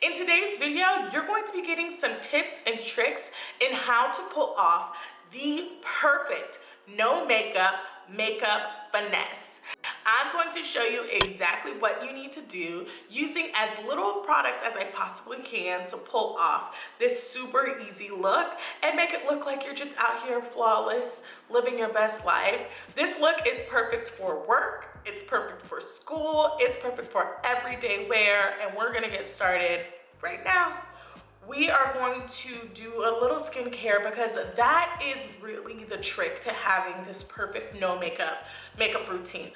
In today's video, you're going to be getting some tips and tricks in how to pull off the perfect no makeup finesse. I'm going to show you exactly what you need to do using as little products as I possibly can to pull off this super easy look and make it look like you're just out here flawless, living your best life. This look is perfect for work, it's perfect for school, it's perfect for everyday wear, and we're gonna get started right now. We are going to do a little skincare because that is really the trick to having this perfect no makeup routine.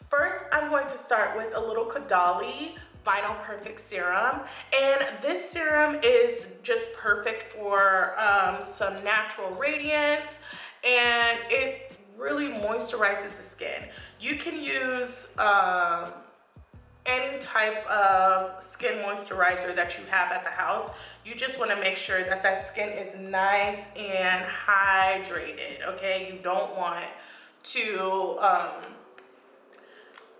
First, I'm going to start with a little Caudalie Vinyl Perfect Serum, and this serum is just perfect for some natural radiance, and it really moisturizes the skin. You can use any type of skin moisturizer that you have at the house. You just want to make sure that that skin is nice and hydrated, okay? You don't want to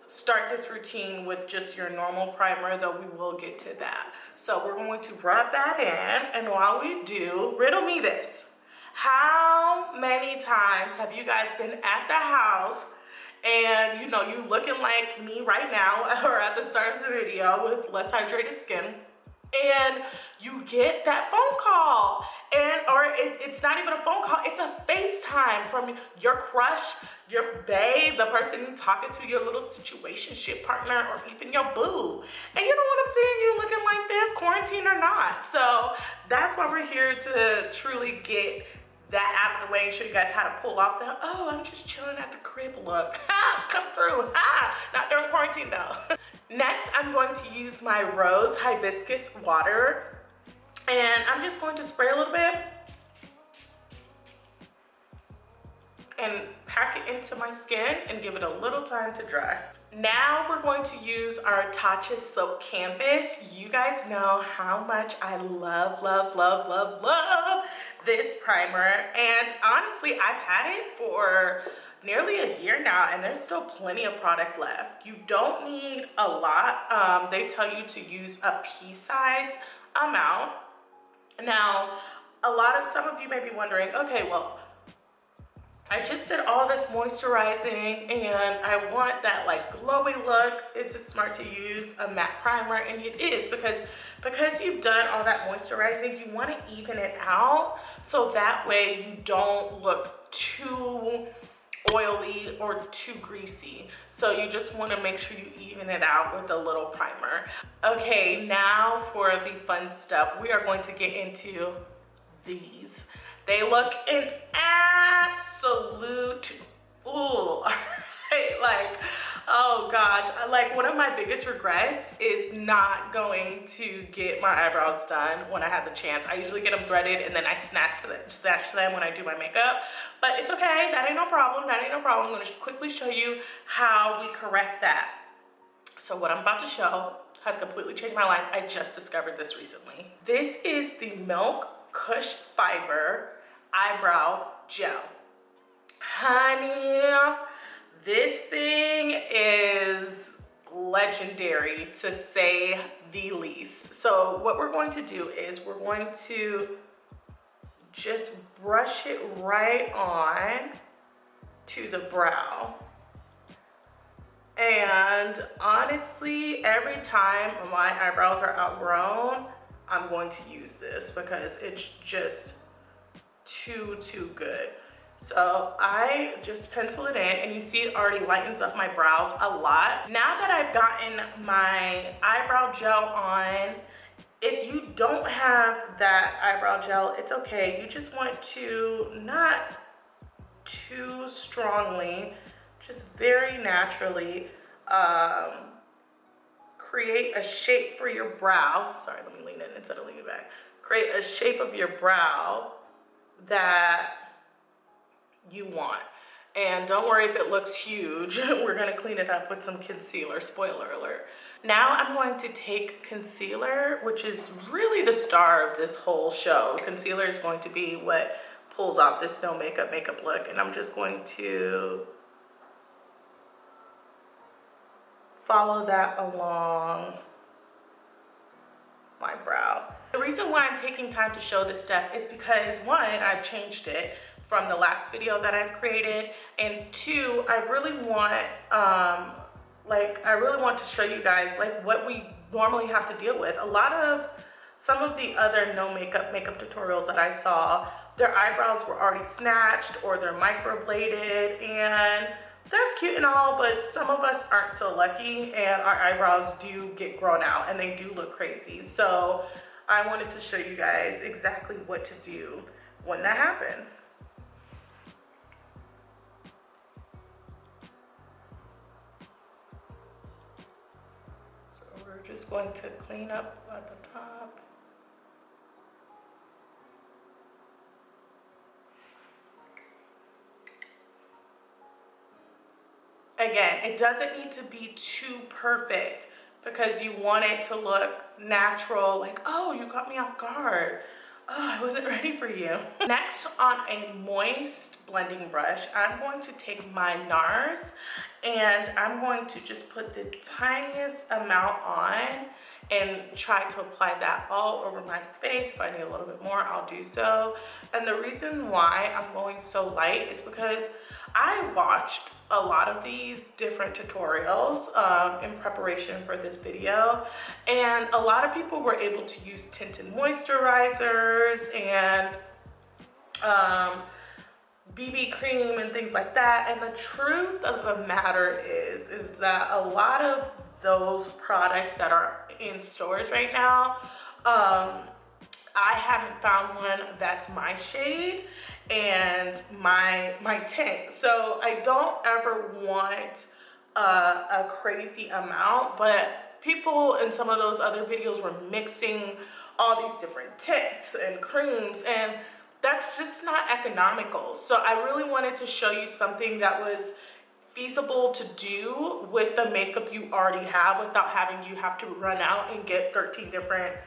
start this routine with just your normal primer, though we will get to that. So we're going to rub that in, and while we do, riddle me this. How many times have you guys been at the house and you looking like me right now or at the start of the video with less hydrated skin, and you get that phone call, it's not even a phone call, it's a FaceTime from your crush, your bae, the person you're talking to, your little situationship partner, or even your boo, and you don't want to see you looking like this, quarantine or not. So that's why we're here to truly get that out of the way and show you guys how to pull off the, oh, I'm just chilling at the crib look. Come through. Not during quarantine though. Next, I'm going to use my Rose Hibiscus water, and I'm just going to spray a little bit and pack it into my skin and give it a little time to dry. Now we're going to use our Tatcha Soap Canvas. You guys know how much I love this primer, and honestly, I've had it for nearly a year now, and there's still plenty of product left. You don't need a lot. They tell you to use a pea-size amount. Now, some of you may be wondering, okay, well, I just did all this moisturizing and I want that like glowy look. Is it smart to use a matte primer? And it is, because you've done all that moisturizing, you want to even it out so that way you don't look too oily or too greasy. So you just want to make sure you even it out with a little primer. Okay, now for the fun stuff. We are going to get into these. They look an absolute fool, right? Like, oh gosh, like one of my biggest regrets is not going to get my eyebrows done when I have the chance. I usually get them threaded and then I snatch them when I do my makeup, but it's okay, that ain't no problem, I'm gonna quickly show you how we correct that. So what I'm about to show has completely changed my life. I just discovered this recently. This is the Milk Kush Fiber Eyebrow Gel. Honey, this thing is legendary to say the least. So what we're going to do is we're going to just brush it right on to the brow. And honestly, every time my eyebrows are outgrown, I'm going to use this because it's just too good. So I just pencil it in, and you see it already lightens up my brows a lot. Now that I've gotten my eyebrow gel on, if you don't have that eyebrow gel, it's okay. You just want to, not too strongly, just very naturally create a shape for your brow. Sorry, let me lean in instead of leaning back. Create a shape of your brow that you want. And don't worry if it looks huge. We're gonna clean it up with some concealer, spoiler alert. Now I'm going to take concealer, which is really the star of this whole show. Concealer is going to be what pulls off this no makeup look, and I'm just going to follow that along my brow. reason why I'm taking time to show this stuff is because one, I've changed it from the last video that I've created, and two, I really want to show you guys like what we normally have to deal with. Some of the other no makeup tutorials that I saw, their eyebrows were already snatched or they're microbladed, and that's cute and all, but some of us aren't so lucky and our eyebrows do get grown out and they do look crazy. So I wanted to show you guys exactly what to do when that happens. So we're just going to clean up at the top. Again, it doesn't need to be too perfect because you want it to look natural, like, oh, you caught me off guard. Oh, I wasn't ready for you. Next, on a moist blending brush, I'm going to take my NARS and I'm going to just put the tiniest amount on and try to apply that all over my face. If I need a little bit more, I'll do so. And the reason why I'm going so light is because I watched a lot of these different tutorials in preparation for this video, and a lot of people were able to use tinted moisturizers and BB cream and things like that. And the truth of the matter is that a lot of those products that are in stores right now, I haven't found one that's my shade and my tint. So I don't ever want a crazy amount, but people in some of those other videos were mixing all these different tints and creams, and that's just not economical. So I really wanted to show you something that was feasible to do with the makeup you already have without having you have to run out and get 13 different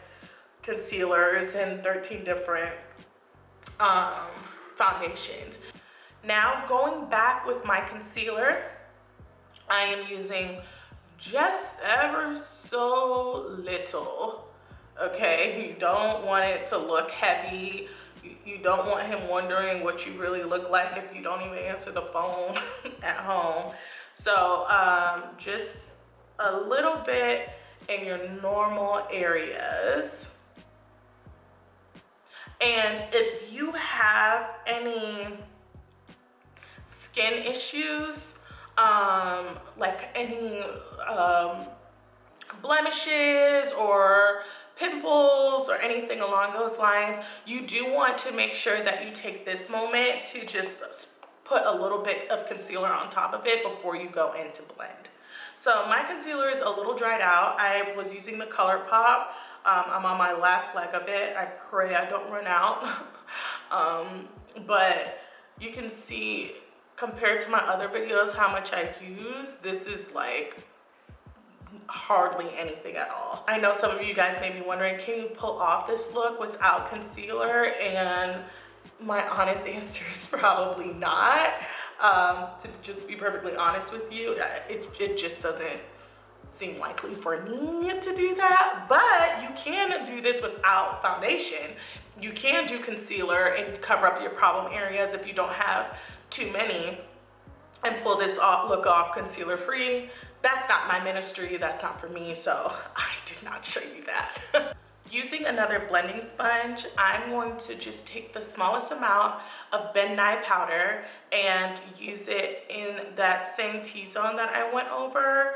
concealers and 13 different foundations. Now, going back with my concealer, I am using just ever so little. Okay, you don't want it to look heavy. You don't want him wondering what you really look like if you don't even answer the phone at home. So just a little bit in your normal areas. And if you have any skin issues, like any blemishes or pimples or anything along those lines, you do want to make sure that you take this moment to just put a little bit of concealer on top of it before you go in to blend. So my concealer is a little dried out. I was using the Colourpop. I'm on my last leg of it. I pray I don't run out. But you can see, compared to my other videos, how much I use. This is like hardly anything at all. I know some of you guys may be wondering, can you pull off this look without concealer? And my honest answer is probably not. To just be perfectly honest with you, it just doesn't seem likely for me to do that. But you can do this without foundation. You can do concealer and cover up your problem areas if you don't have too many, and pull this look off concealer free. That's not my ministry, that's not for me, so I did not show you that. Using another blending sponge, I'm going to just take the smallest amount of NYE powder and use it in that same T-zone that I went over.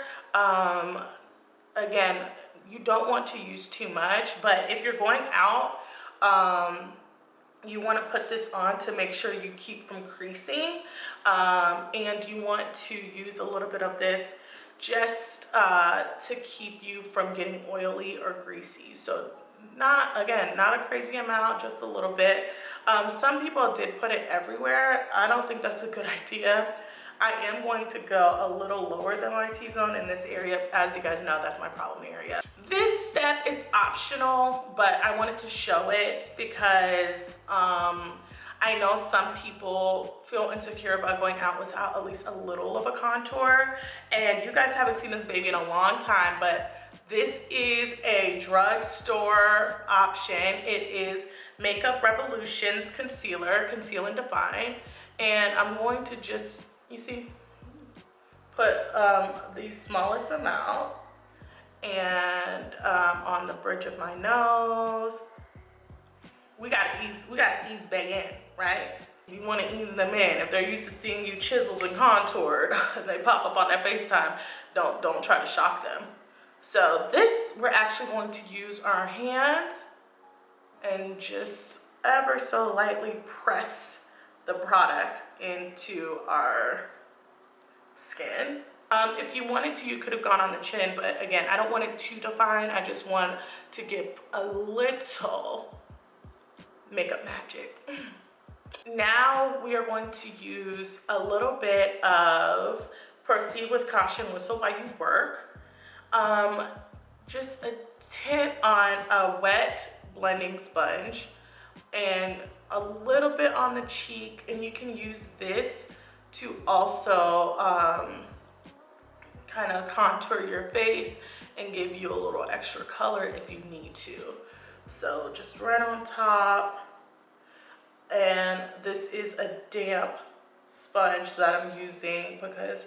Again, you don't want to use too much, but if you're going out, you want to put this on to make sure you keep from creasing, and you want to use a little bit of this just to keep you from getting oily or greasy. So not a crazy amount, just a little bit. Some people did put it everywhere. I don't think that's a good idea. I am going to go a little lower than my T-zone in this area. As you guys know, that's my problem area. This step is optional, but I wanted to show it because I know some people feel insecure about going out without at least a little of a contour. And you guys haven't seen this baby in a long time, but This is a drugstore option. It is Makeup Revolution's concealer, Conceal and Define. And I'm going to just, you see, put the smallest amount and on the bridge of my nose. We gotta ease back in, right? You want to ease them in. If they're used to seeing you chiseled and contoured, and they pop up on that FaceTime, don't try to shock them. So this, we're actually going to use our hands and just ever so lightly press the product into our skin. If you wanted to, you could have gone on the chin, but again, I don't want it too defined. I just want to give a little makeup magic. Now we are going to use a little bit of Proceed with Caution, Whistle While You Work. Just a tint on a wet blending sponge and a little bit on the cheek, and you can use this to also kind of contour your face and give you a little extra color if you need to. So just right on top. And this is a damp sponge that I'm using because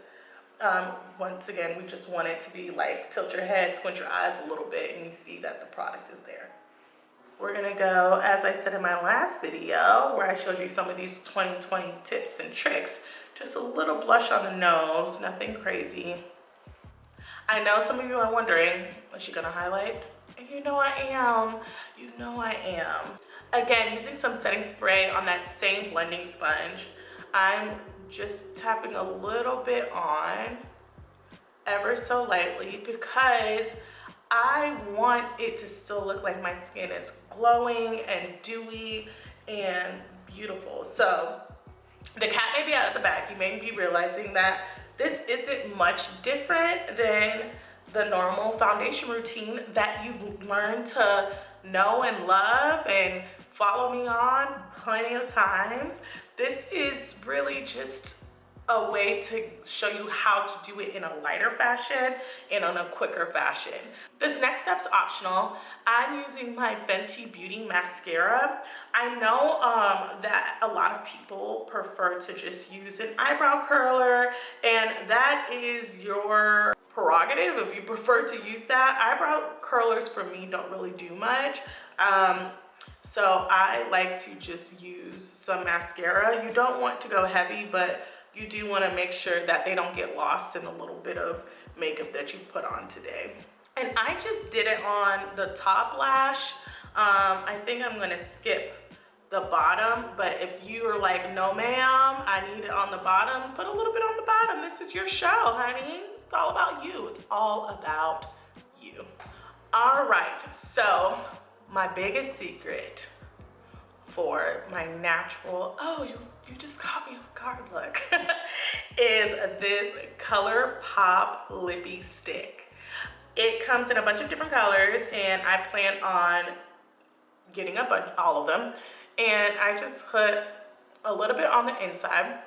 once again, we just want it to be like tilt your head, squint your eyes a little bit, and you see that the product is there. We're gonna go, as I said in my last video, where I showed you some of these 2020 tips and tricks, just a little blush on the nose, nothing crazy. I know some of you are wondering, is she gonna highlight? And you know I am, you know I am. Again, using some setting spray on that same blending sponge, I'm just tapping a little bit on, ever so lightly, because I want it to still look like my skin is glowing and dewy and beautiful. So the cat may be out of the bag. You may be realizing that this isn't much different than the normal foundation routine that you've learned to know and love and follow me on plenty of times. This is really just a way to show you how to do it in a lighter fashion and on a quicker fashion. This next step's optional. I'm using my Fenty Beauty Mascara. I know that a lot of people prefer to just use an eyebrow curler, and that is your prerogative if you prefer to use that. Eyebrow curlers for me don't really do much. So I like to just use some mascara. You don't want to go heavy, but you do want to make sure that they don't get lost in a little bit of makeup that you put on today. And I just did it on the top lash. I think I'm gonna skip the bottom, but if you are like, no ma'am, I need it on the bottom, put a little bit on the bottom. This is your show, honey. It's all about you. It's all about you. All right, so my biggest secret for my natural, oh, you just caught me off guard, look, is this Colourpop lippy stick. It comes in a bunch of different colors, and I plan on getting all of them. And I just put a little bit on the inside.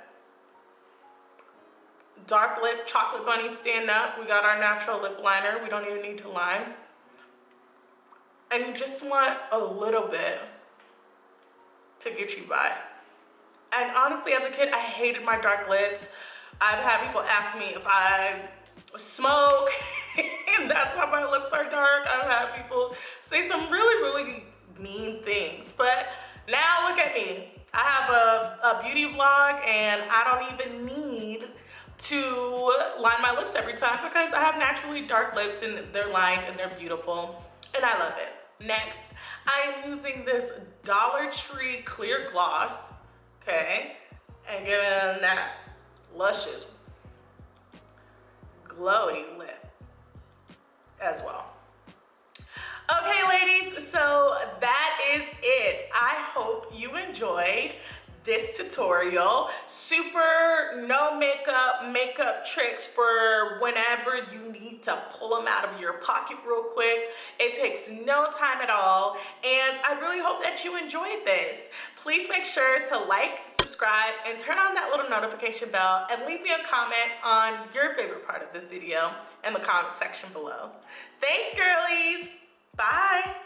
Dark lip, chocolate bunny, stand up. We got our natural lip liner. We don't even need to line. And you just want a little bit to get you by. And honestly, as a kid, I hated my dark lips. I've had people ask me if I smoke, and that's why my lips are dark. I've had people say some really, really mean things. But now look at me. I have a beauty vlog, and I don't even need to line my lips every time because I have naturally dark lips, and they're lined and they're beautiful, and I love it. Next, I am using this Dollar Tree clear gloss, okay, and giving that luscious, glowy lip as well. Okay, ladies, so that is it. I hope you enjoyed this tutorial. Super no makeup tricks for whenever you need to pull them out of your pocket real quick. It takes no time at all, and I really hope that you enjoyed this. Please make sure to like, subscribe, and turn on that little notification bell, and leave me a comment on your favorite part of this video in the comment section below. Thanks, girlies. Bye.